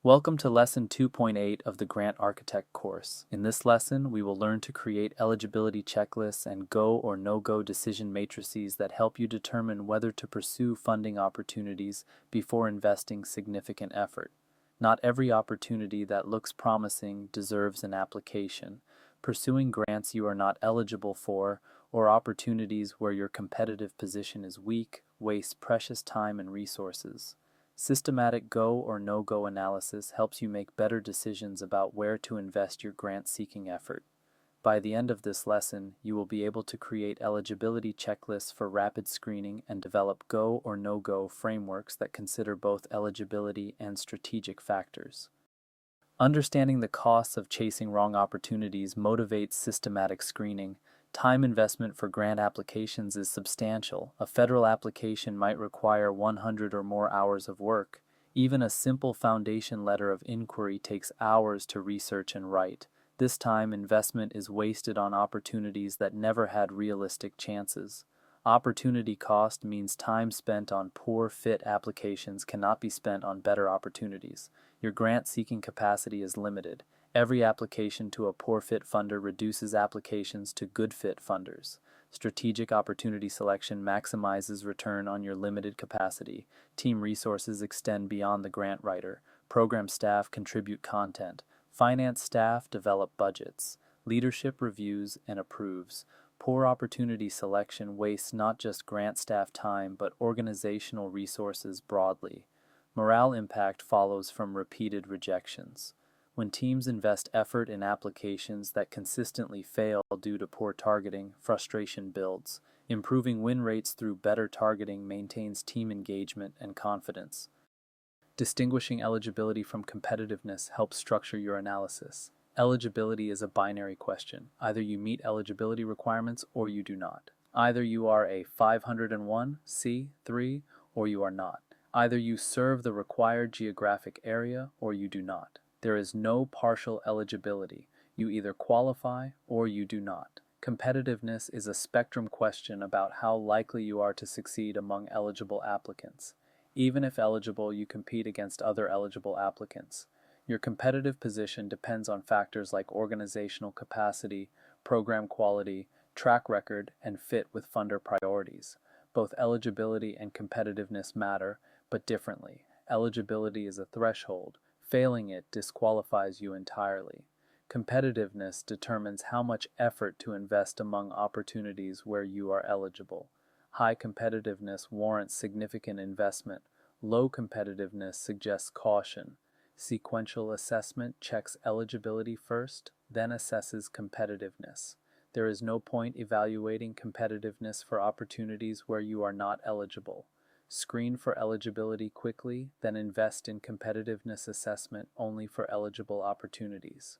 Welcome to Lesson 2.8 of the Grant Architect course. In this lesson, we will learn to create eligibility checklists and go or no-go decision matrices that help you determine whether to pursue funding opportunities before investing significant effort. Not every opportunity that looks promising deserves an application. Pursuing grants you are not eligible for or opportunities where your competitive position is weak waste precious time and resources. Systematic go or no-go analysis helps you make better decisions about where to invest your grant-seeking effort. By the end of this lesson, you will be able to create eligibility checklists for rapid screening and develop go or no-go frameworks that consider both eligibility and strategic factors. Understanding the costs of chasing wrong opportunities motivates systematic screening. Time investment for grant applications is substantial. A federal application might require 100 or more hours of work. Even a simple foundation letter of inquiry takes hours to research and write. This time investment is wasted on opportunities that never had realistic chances. Opportunity cost means time spent on poor fit applications cannot be spent on better opportunities. Your grant-seeking capacity is limited. Every application to a poor fit funder reduces applications to good fit funders. Strategic opportunity selection maximizes return on your limited capacity. Team resources extend beyond the grant writer. Program staff contribute content. Finance staff develop budgets. Leadership reviews and approves. Poor opportunity selection wastes not just grant staff time but organizational resources broadly. Morale impact follows from repeated rejections. When teams invest effort in applications that consistently fail due to poor targeting, frustration builds. Improving win rates through better targeting maintains team engagement and confidence. Distinguishing eligibility from competitiveness helps structure your analysis. Eligibility is a binary question. Either you meet eligibility requirements or you do not. Either you are a 501 C3 or you are not. Either you serve the required geographic area or you do not. There is no partial eligibility. You either qualify or you do not. Competitiveness is a spectrum question about how likely you are to succeed among eligible applicants. Even if eligible, you compete against other eligible applicants. Your competitive position depends on factors like organizational capacity, program quality, track record, and fit with funder priorities. Both eligibility and competitiveness matter, but differently. Eligibility is a threshold. Failing it disqualifies you entirely. Competitiveness determines how much effort to invest among opportunities where you are eligible. High competitiveness warrants significant investment. Low competitiveness suggests caution. Sequential assessment checks eligibility first, then assesses competitiveness. There is no point evaluating competitiveness for opportunities where you are not eligible. Screen for eligibility quickly, then invest in competitiveness assessment only for eligible opportunities.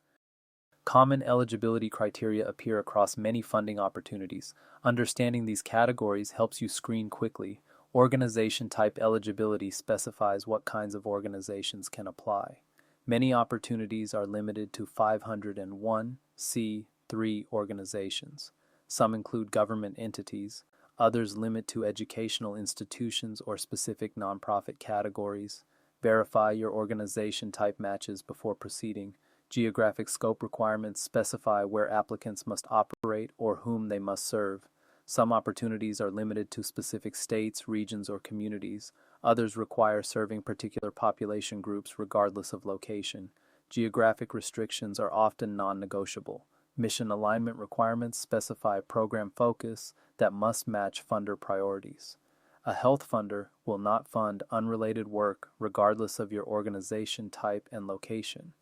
Common eligibility criteria appear across many funding opportunities. Understanding these categories helps you screen quickly. Organization type eligibility specifies what kinds of organizations can apply. Many opportunities are limited to 501 C3 organizations. Some include government entities. Others limit to educational institutions or specific nonprofit categories. Verify your organization type matches before proceeding. Geographic scope requirements specify where applicants must operate or whom they must serve. Some opportunities are limited to specific states, regions, or communities. Others require serving particular population groups regardless of location. Geographic restrictions are often non-negotiable. Mission alignment requirements specify program focus that must match funder priorities. A health funder will not fund unrelated work regardless of your organization type and location.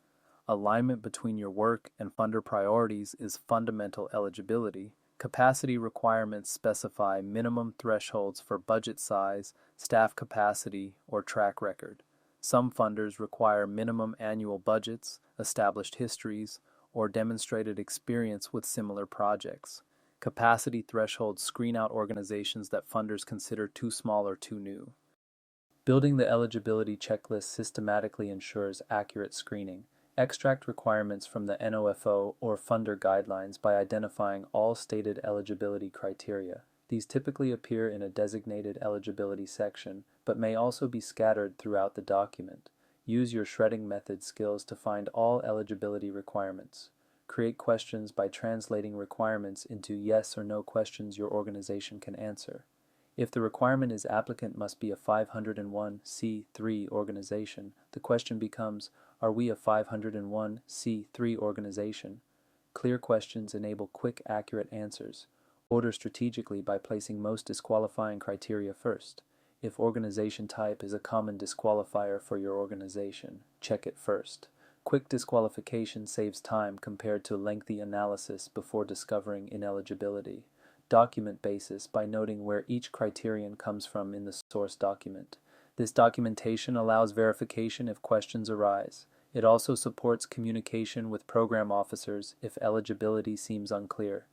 Alignment between your work and funder priorities is fundamental eligibility. Capacity requirements specify minimum thresholds for budget size, staff capacity, or track record. Some funders require minimum annual budgets, established histories, or demonstrated experience with similar projects. Capacity thresholds screen out organizations that funders consider too small or too new. Building the eligibility checklist systematically ensures accurate screening. Extract requirements from the NOFO or funder guidelines by identifying all stated eligibility criteria. These typically appear in a designated eligibility section, but may also be scattered throughout the document. Use your shredding method skills to find all eligibility requirements. Create questions by translating requirements into yes or no questions your organization can answer. If the requirement is applicant must be a 501c3 organization, the question becomes, are we a 501c3 organization? Clear questions enable quick, accurate answers. Order strategically by placing most disqualifying criteria first. If organization type is a common disqualifier for your organization, check it first. Quick disqualification saves time compared to lengthy analysis before discovering ineligibility. Document basis by noting where each criterion comes from in the source document. This documentation allows verification if questions arise. It also supports communication with program officers if eligibility seems unclear.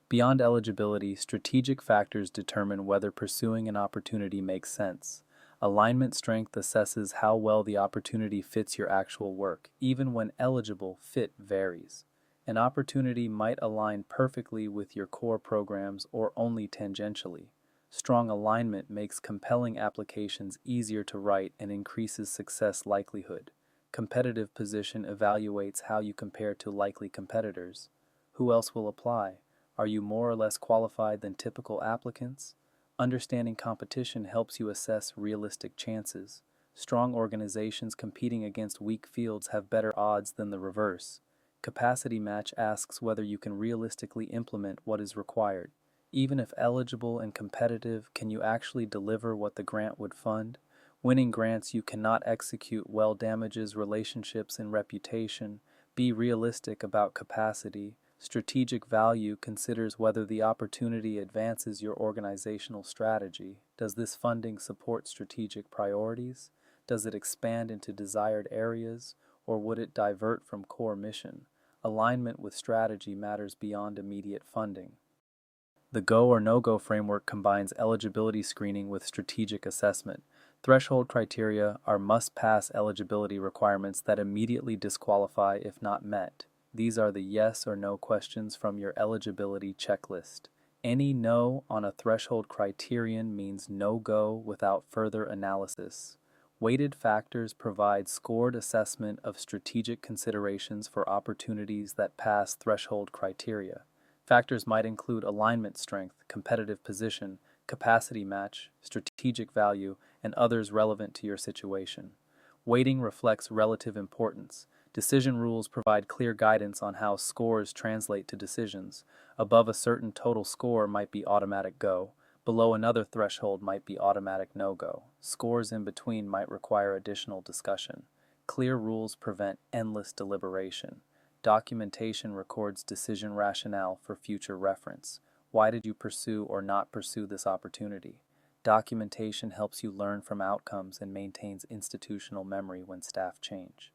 Beyond eligibility, strategic factors determine whether pursuing an opportunity makes sense. Alignment strength assesses how well the opportunity fits your actual work. Even when eligible, fit varies. An opportunity might align perfectly with your core programs or only tangentially. Strong alignment makes compelling applications easier to write and increases success likelihood. Competitive position evaluates how you compare to likely competitors. Who else will apply? Are you more or less qualified than typical applicants? Understanding competition helps you assess realistic chances. Strong organizations competing against weak fields have better odds than the reverse. Capacity match asks whether you can realistically implement what is required. Even if eligible and competitive, can you actually deliver what the grant would fund? Winning grants you cannot execute well damages relationships and reputation. Be realistic about capacity. Strategic value considers whether the opportunity advances your organizational strategy. Does this funding support strategic priorities? Does it expand into desired areas, or would it divert from core mission? Alignment with strategy matters beyond immediate funding. The Go or No-Go framework combines eligibility screening with strategic assessment. Threshold criteria are must-pass eligibility requirements that immediately disqualify if not met. These are the yes or no questions from your eligibility checklist. Any no on a threshold criterion means no go without further analysis. Weighted factors provide scored assessment of strategic considerations for opportunities that pass threshold criteria. Factors might include alignment strength, competitive position, capacity match, strategic value, and others relevant to your situation. Weighting reflects relative importance. Decision rules provide clear guidance on how scores translate to decisions. Above a certain total score might be automatic go. Below another threshold might be automatic no-go. Scores in between might require additional discussion. Clear rules prevent endless deliberation. Documentation records decision rationale for future reference. Why did you pursue or not pursue this opportunity? Documentation helps you learn from outcomes and maintains institutional memory when staff change.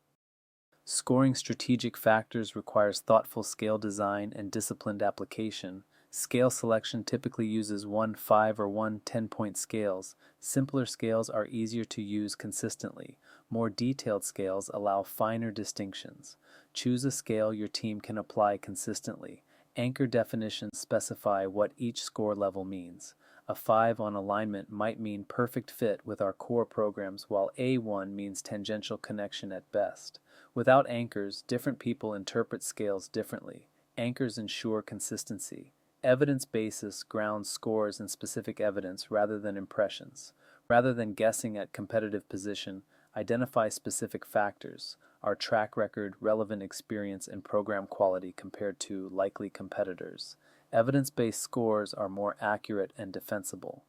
Scoring strategic factors requires thoughtful scale design and disciplined application. Scale selection typically uses one 5 or one 10-point scales. Simpler scales are easier to use consistently. More detailed scales allow finer distinctions. Choose a scale your team can apply consistently. Anchor definitions specify what each score level means. A 5 on alignment might mean perfect fit with our core programs, while A1 means tangential connection at best. Without anchors, different people interpret scales differently. Anchors ensure consistency. Evidence basis grounds scores in specific evidence rather than impressions. Rather than guessing at competitive position, identify specific factors, our track record, relevant experience, and program quality compared to likely competitors. Evidence-based scores are more accurate and defensible.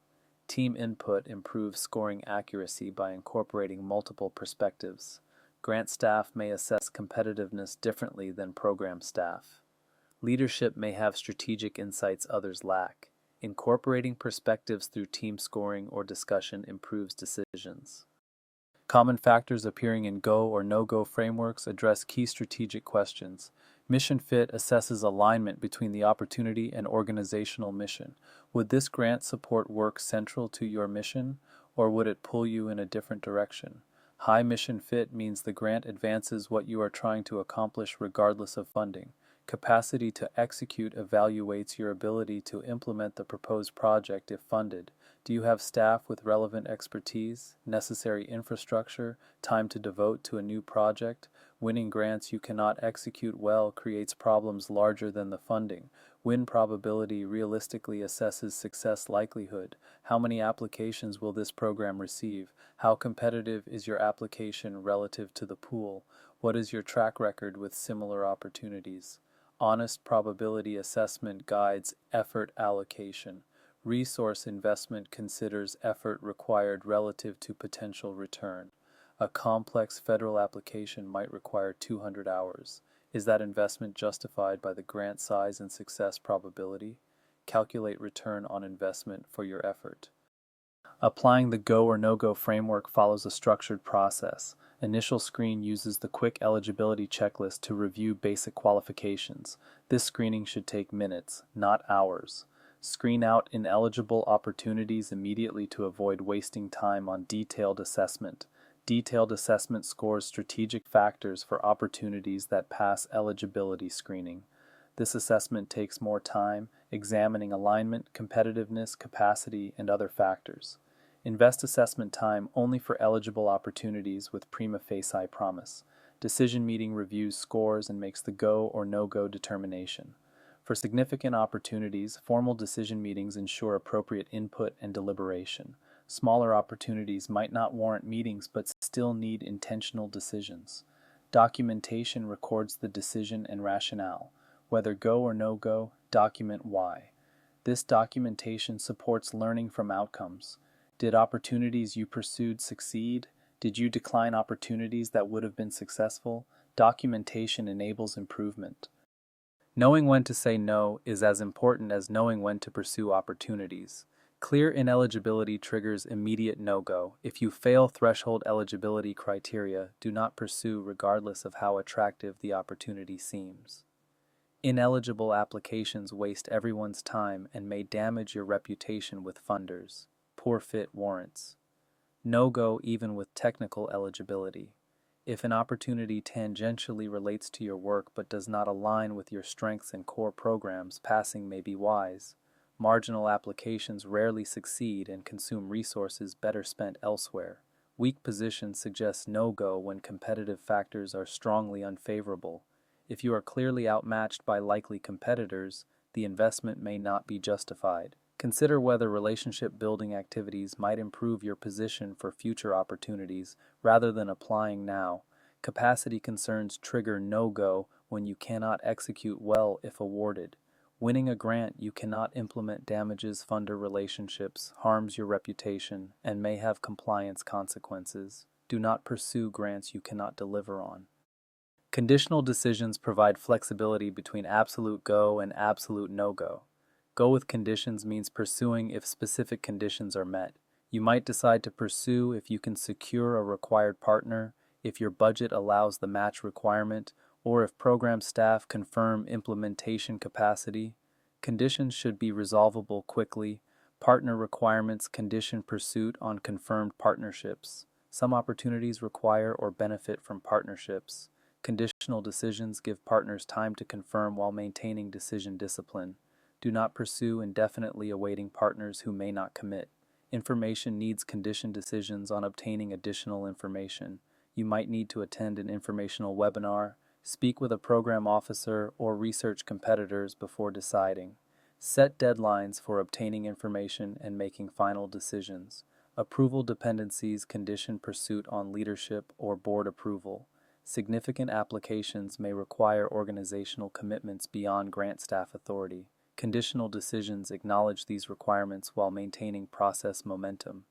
Team input improves scoring accuracy by incorporating multiple perspectives. Grant staff may assess competitiveness differently than program staff. Leadership may have strategic insights others lack. Incorporating perspectives through team scoring or discussion improves decisions. Common factors appearing in Go or No-Go frameworks address key strategic questions. Mission fit assesses alignment between the opportunity and organizational mission. Would this grant support work central to your mission, or would it pull you in a different direction? High mission fit means the grant advances what you are trying to accomplish regardless of funding. Capacity to execute evaluates your ability to implement the proposed project if funded. Do you have staff with relevant expertise, necessary infrastructure, time to devote to a new project? Winning grants you cannot execute well creates problems larger than the funding. Win probability realistically assesses success likelihood. How many applications will this program receive? How competitive is your application relative to the pool? What is your track record with similar opportunities? Honest probability assessment guides effort allocation. Resource investment considers effort required relative to potential return. A complex federal application might require 200 hours. Is that investment justified by the grant size and success probability? Calculate return on investment for your effort. Applying the Go or No-Go framework follows a structured process. Initial screen uses the quick eligibility checklist to review basic qualifications. This screening should take minutes, not hours. Screen out ineligible opportunities immediately to avoid wasting time on detailed assessment. Detailed assessment scores strategic factors for opportunities that pass eligibility screening. This assessment takes more time, examining alignment, competitiveness, capacity, and other factors. Invest assessment time only for eligible opportunities with prima facie promise. Decision meeting reviews scores and makes the go or no-go determination. For significant opportunities, formal decision meetings ensure appropriate input and deliberation. Smaller opportunities might not warrant meetings but still need intentional decisions. Documentation records the decision and rationale. Whether go or no-go, document why. This documentation supports learning from outcomes. Did opportunities you pursued succeed? Did you decline opportunities that would have been successful? Documentation enables improvement. Knowing when to say no is as important as knowing when to pursue opportunities. Clear ineligibility triggers immediate no-go. If you fail threshold eligibility criteria, do not pursue regardless of how attractive the opportunity seems. Ineligible applications waste everyone's time and may damage your reputation with funders. Poor fit warrants. No-go even with technical eligibility. If an opportunity tangentially relates to your work but does not align with your strengths and core programs, passing may be wise. Marginal applications rarely succeed and consume resources better spent elsewhere. Weak position suggests no-go when competitive factors are strongly unfavorable. If you are clearly outmatched by likely competitors, the investment may not be justified. Consider whether relationship-building activities might improve your position for future opportunities rather than applying now. Capacity concerns trigger no-go when you cannot execute well if awarded. Winning a grant you cannot implement damages funder relationships, harms your reputation, and may have compliance consequences. Do not pursue grants you cannot deliver on. Conditional decisions provide flexibility between absolute go and absolute no-go. Go with conditions means pursuing if specific conditions are met. You might decide to pursue if you can secure a required partner, if your budget allows the match requirement, or if program staff confirm implementation capacity. Conditions should be resolvable quickly. Partner requirements condition pursuit on confirmed partnerships. Some opportunities require or benefit from partnerships. Conditional decisions give partners time to confirm while maintaining decision discipline. Do not pursue indefinitely awaiting partners who may not commit. Information needs conditioned decisions on obtaining additional information. You might need to attend an informational webinar, speak with a program officer, or research competitors before deciding. Set deadlines for obtaining information and making final decisions. Approval dependencies condition pursuit on leadership or board approval. Significant applications may require organizational commitments beyond grant staff authority. Conditional decisions acknowledge these requirements while maintaining process momentum.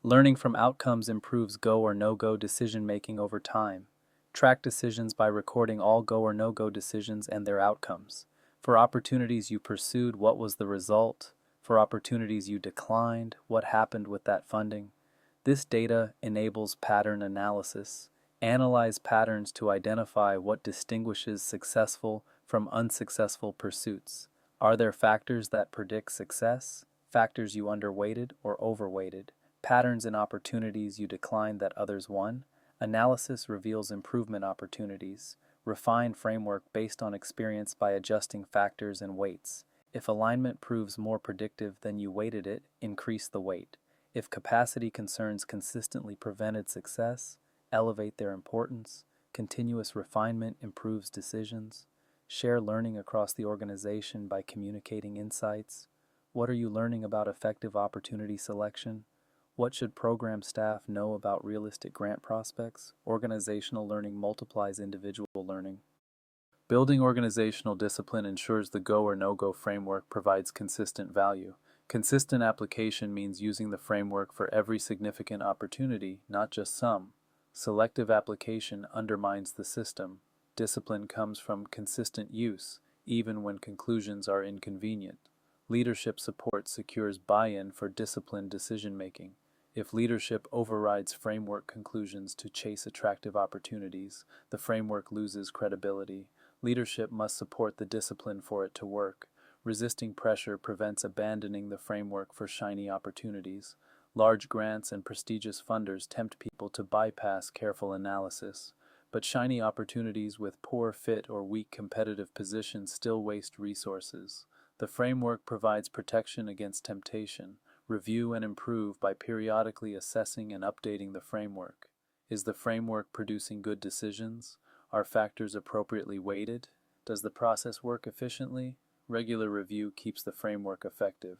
Learning from outcomes improves go or no-go decision-making over time. Track decisions by recording all go or no-go decisions and their outcomes. For opportunities you pursued, what was the result? For opportunities you declined, what happened with that funding? This data enables pattern analysis. Analyze patterns to identify what distinguishes successful from unsuccessful pursuits. Are there factors that predict success? Factors you underweighted or overweighted? Patterns in opportunities you declined that others won? Analysis reveals improvement opportunities. Refine framework based on experience by adjusting factors and weights. If alignment proves more predictive than you weighted it, increase the weight. If capacity concerns consistently prevented success, elevate their importance. Continuous refinement improves decisions. Share learning across the organization by communicating insights. What are you learning about effective opportunity selection? What should program staff know about realistic grant prospects? Organizational learning multiplies individual learning. Building organizational discipline ensures the go or no-go framework provides consistent value. Consistent application means using the framework for every significant opportunity, not just some. Selective application undermines the system. Discipline comes from consistent use, even when conclusions are inconvenient. Leadership support secures buy-in for disciplined decision-making. If leadership overrides framework conclusions to chase attractive opportunities, the framework loses credibility. Leadership must support the discipline for it to work. Resisting pressure prevents abandoning the framework for shiny opportunities. Large grants and prestigious funders tempt people to bypass careful analysis. But shiny opportunities with poor fit or weak competitive positions still waste resources. The framework provides protection against temptation. Review and improve by periodically assessing and updating the framework. Is the framework producing good decisions? Are factors appropriately weighted? Does the process work efficiently? Regular review keeps the framework effective.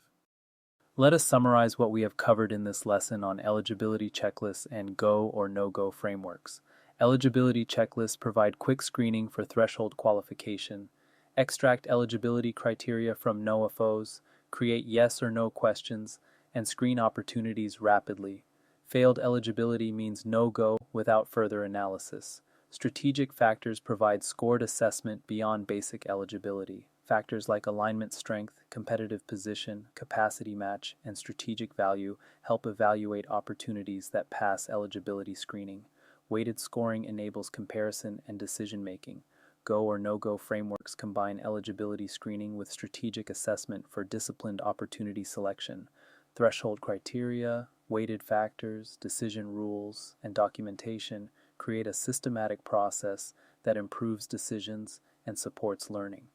Let us summarize what we have covered in this lesson on eligibility checklists and go or no-go frameworks. Eligibility checklists provide quick screening for threshold qualification, extract eligibility criteria from no-FOs, create yes or no questions, and screen opportunities rapidly. Failed eligibility means no-go without further analysis. Strategic factors provide scored assessment beyond basic eligibility. Factors like alignment strength, competitive position, capacity match, and strategic value help evaluate opportunities that pass eligibility screening. Weighted scoring enables comparison and decision-making. Go or no-go frameworks combine eligibility screening with strategic assessment for disciplined opportunity selection. Threshold criteria, weighted factors, decision rules, and documentation create a systematic process that improves decisions and supports learning.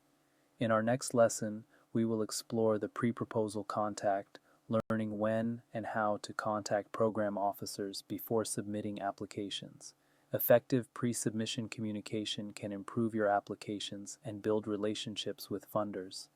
In our next lesson, we will explore the pre-proposal contact, learning when and how to contact program officers before submitting applications. Effective pre-submission communication can improve your applications and build relationships with funders.